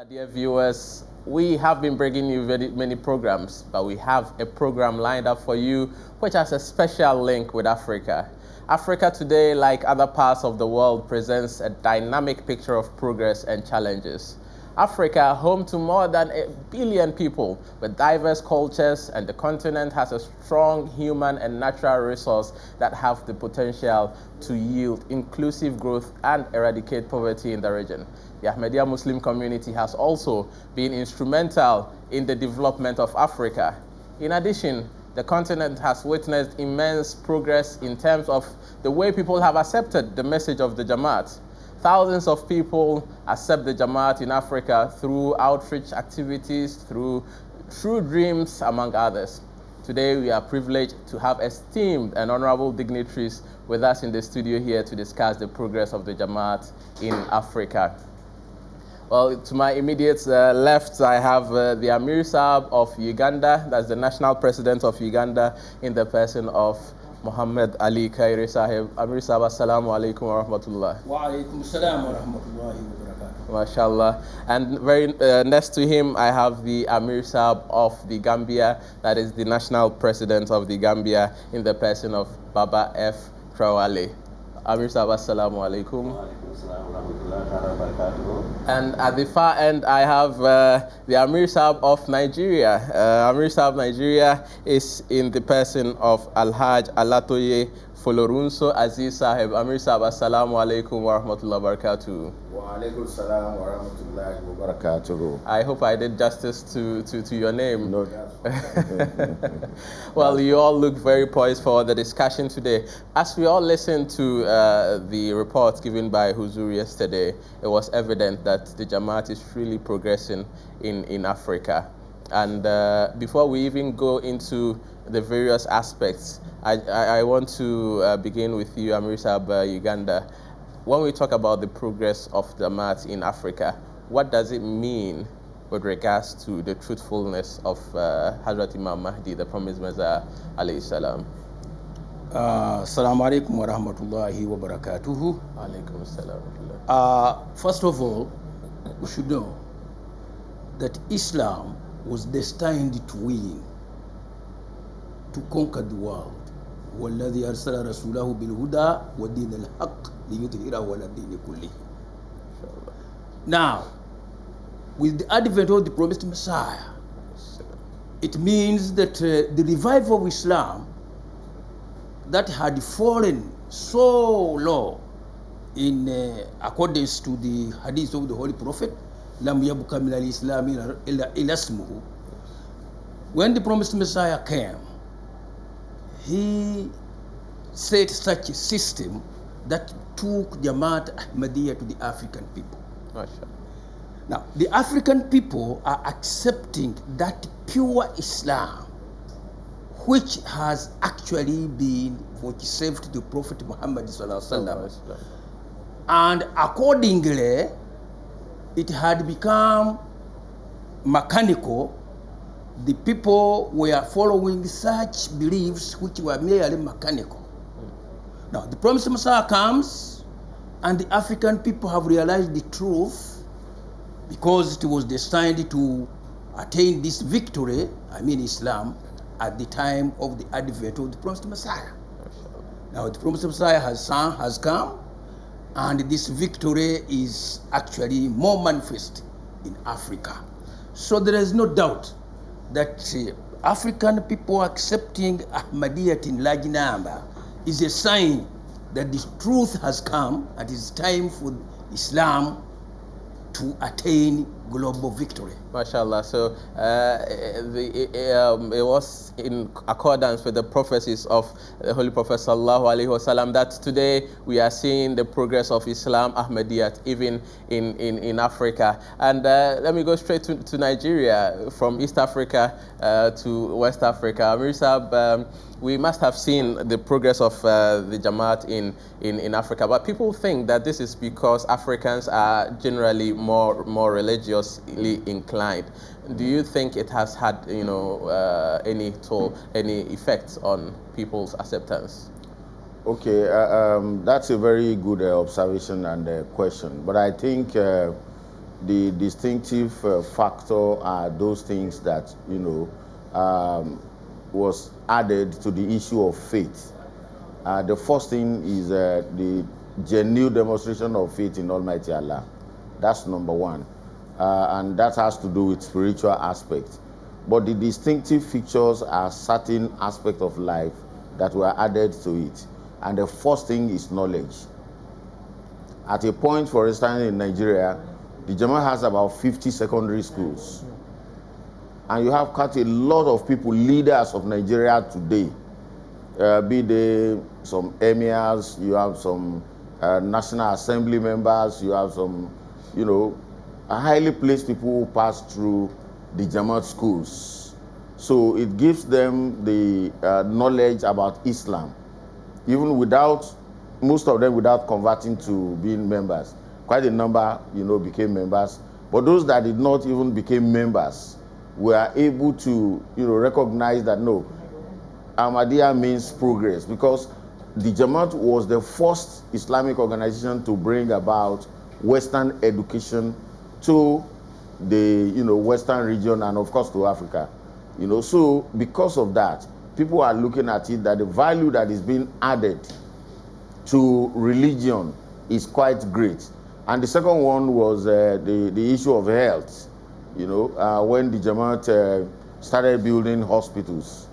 Dear viewers, we have been bringing you very many programs, but we have a program lined up for you which has a special link with Africa. Africa today, like other parts of the world, presents a dynamic picture of progress and challenges. Africa, home to more than 1 billion people with diverse cultures, and the continent has a strong human and natural resource that have the potential to yield inclusive growth and eradicate poverty in the region. The Ahmadiyya Muslim community has also been instrumental in the development of Africa. In addition, the continent has witnessed immense progress in terms of the way people have accepted the message of the Jama'at. Thousands of people accept the Jamaat in Africa through outreach activities, through dreams, among others. Today, we are privileged to have esteemed and honourable dignitaries with us in the studio here to discuss the progress of the Jamaat in Africa. Well, to my immediate left, I have the Amir Saab of Uganda. That's the national president of Uganda in the person of Muhammad Ali Kairi Sahib. Amir Saab, assalamu alaikum wa rahmatullah. Wa alaikum salam wa rahmatullahi wa barakatuh. MashaAllah. And very next to him, I have the Amir Saab of the Gambia. That is the national president of the Gambia in the person of Baba F. Traoré. Amir Saab, assalamu alaikum. And at the far end, I have the Amir Saab of Nigeria. Amir Saab Nigeria is in the person of Alhaj Alatoye Folorunso Aziz Sahib. Amir Saab, assalamu alaikum wa rahmatullahi wa barakatuh. Wa alaikum salam wa rahmatullahi wa barakatuh. I hope I did justice to your name. No, Well, you all look very poised for the discussion today. As we all listened to the report given by Huzur yesterday, it was evident that the Jamaat is really progressing in Africa. And before we even go into the various aspects, I want to begin with you, Amir Saab, Uganda. When we talk about the progress of Jamaat in Africa, what does it mean with regards to the truthfulness of Hazrat Imam Mahdi, the promised Messiah, alayhi salam? Assalamu alaikum wa rahmatullahi wa barakatuhu. Alaikum assalam. First of all, we should know that Islam was destined to win, to conquer the world. والذي أرسل رسوله بالهدى ودين الحق ليظهره على الدين كله. Now, with the advent of the promised Messiah, it means that the revival of Islam that had fallen so low in accordance to the hadith of the Holy Prophet, لم يبق من الإسلام إلا اسمه. When the promised Messiah came, he set such a system that took Jamaat Ahmadiyya to the African people. Now, the African people are accepting that pure Islam, which has actually been vouchsafed to the Prophet Muhammad sallallahu alaihi wasallam, and accordingly, it had become mechanical. The people were following such beliefs which were merely mechanical. Now, the promised Messiah comes, and the African people have realized the truth, because it was destined to attain this victory, Islam, at the time of the advent of the promised Messiah. Now, the promised Messiah has come, and this victory is actually more manifest in Africa. So there is no doubt that African people accepting Ahmadiyya in large number is a sign that the truth has come, and it is time for Islam to attain global victory. MashaAllah. So it was in accordance with the prophecies of the Holy Prophet Sallallahu Alaihi Wasallam that today we are seeing the progress of Islam, Ahmadiyya, even in Africa. And let me go straight to Nigeria, from East Africa to West Africa. Amir Saab, we must have seen the progress of the Jamaat in Africa, but people think that this is because Africans are generally more religiously inclined. Do you think it has had any toll, any effects on people's acceptance? Okay, that's a very good observation and question. But I think the distinctive factor are those things that, was added to the issue of faith. The first thing is the genuine demonstration of faith in Almighty Allah. That's number one. And that has to do with spiritual aspects. But the distinctive features are certain aspects of life that were added to it. And the first thing is knowledge. At a point, for instance, in Nigeria, the Jama'at has about 50 secondary schools. And you have quite a lot of people, leaders of Nigeria today, be they some emirs, you have some National Assembly members, you have some, highly placed people who pass through the Jamaat schools. So it gives them the knowledge about Islam, even without, most of them without converting to being members. Quite a number, became members. But those that did not even become members were able to, recognize that no, Ahmadiyya means progress, because the Jamaat was the first Islamic organization to bring about Western education to the Western region and of course to Africa. So because of that, people are looking at it that the value that is being added to religion is quite great. And the second one was the issue of health. When the Jamaat started building hospitals.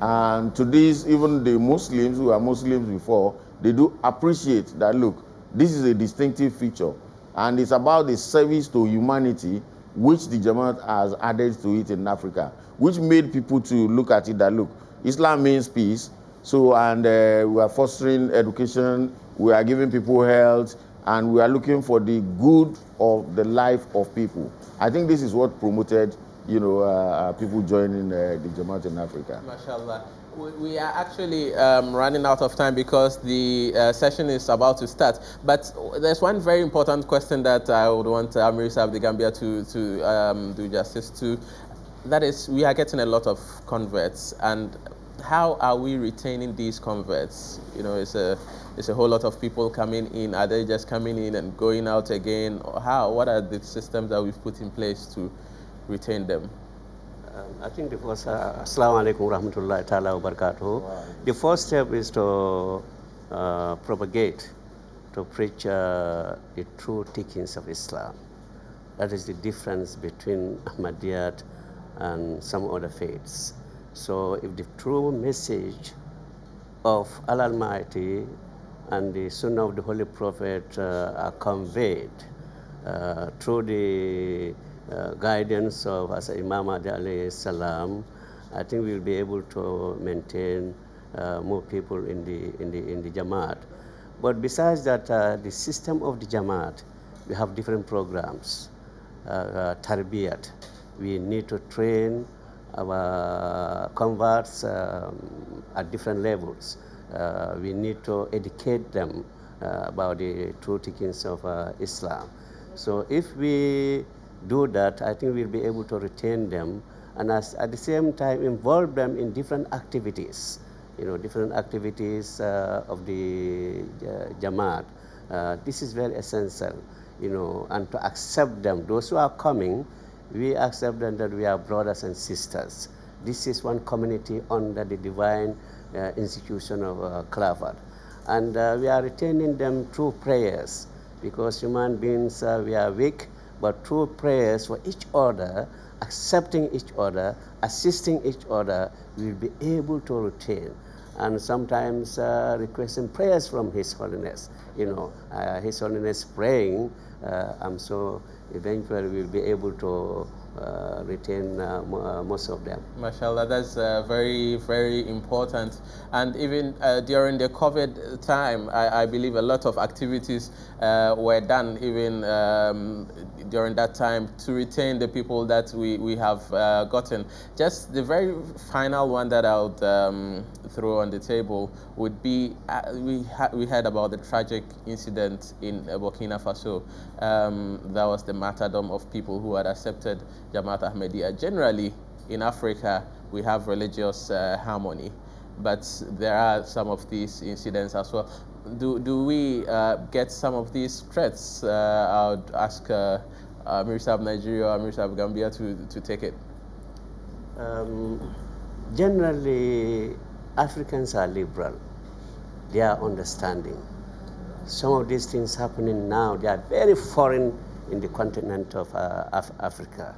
And to this, even the Muslims who are Muslims before, they do appreciate that, look, this is a distinctive feature. And it's about the service to humanity which the Jamaat has added to it in Africa, which made people to look at it that, look, Islam means peace. So, and we are fostering education, we are giving people health, and we are looking for the good of the life of people. I think this is what promoted people joining the Jamaat in Africa. MashaAllah. We are actually running out of time because the session is about to start. But there's one very important question that I would want Mirza of the Gambia to do justice to. That is, we are getting a lot of converts, and how are we retaining these converts? It's a whole lot of people coming in. Are they just coming in and going out again? Or how? What are the systems that we've put in place to retain them? I think the first, Assalamu alaikum warahmatullahi ta'ala wa barakatuh. The first step is to propagate, to preach the true teachings of Islam. That is the difference between Ahmadiyya and some other faiths. So if the true message of Allah Almighty and the Sunnah of the Holy Prophet are conveyed through the guidance of as Imam Mahdi alayhi salam, I think we'll be able to maintain more people in the Jamaat. But besides that, the system of the Jamaat, we have different programs. Tarbiyat, we need to train our converts at different levels. We need to educate them about the true teachings of Islam. So if we do that, I think we'll be able to retain them, and at the same time involve them in different activities, different activities of the Jamaat. This is very essential, and to accept them. Those who are coming, we accept them that we are brothers and sisters. This is one community under the divine institution of Khilafat. And we are retaining them through prayers, because human beings, we are weak, but through prayers for each other, accepting each other, assisting each other, we will be able to retain. And sometimes requesting prayers from His Holiness. His Holiness praying, so eventually we'll be able to retain most of them. MashaAllah, that's very, very important. And even during the COVID time, I believe a lot of activities were done even during that time to retain the people that we have gotten. Just the very final one that I would throw on the table would be, we heard about the tragic incident in Burkina Faso. That was the martyrdom of people who had accepted Jama'at Ahmadiyya. Generally, in Africa, we have religious harmony, but there are some of these incidents as well. Do we get some of these threats? I would ask Mirza of Nigeria or Mirza of Gambia to take it? Generally, Africans are liberal. They are understanding. Some of these things happening now, they are very foreign in the continent of Africa.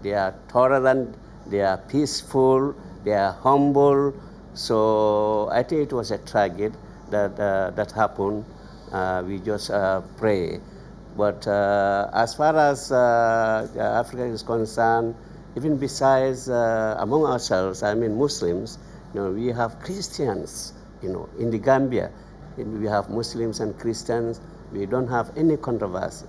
They are tolerant, they are peaceful, they are humble. So I think it was a tragedy that happened. We just pray. But as far as Africa is concerned, even besides among ourselves, I mean Muslims, we have Christians, in the Gambia. We have Muslims and Christians. We don't have any controversy,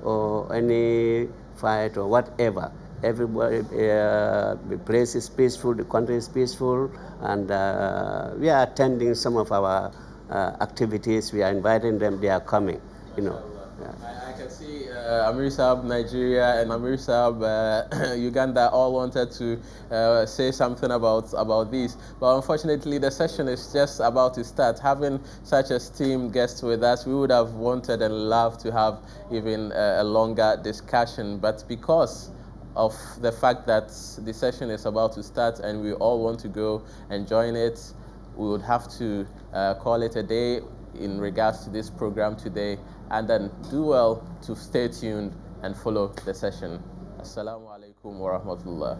or any fight or whatever. Everybody, the place is peaceful, the country is peaceful, and we are attending some of our activities. We are inviting them, they are coming, Yeah. I can see Amir Saab Nigeria and Amir Saab Uganda all wanted to say something about this, but unfortunately the session is just about to start. Having such esteemed guests with us, we would have wanted and loved to have even a longer discussion, but because of the fact that the session is about to start and we all want to go and join it, we would have to call it a day in regards to this program today, and then do well to stay tuned and follow the session. Assalamu alaikum wa rahmatullah.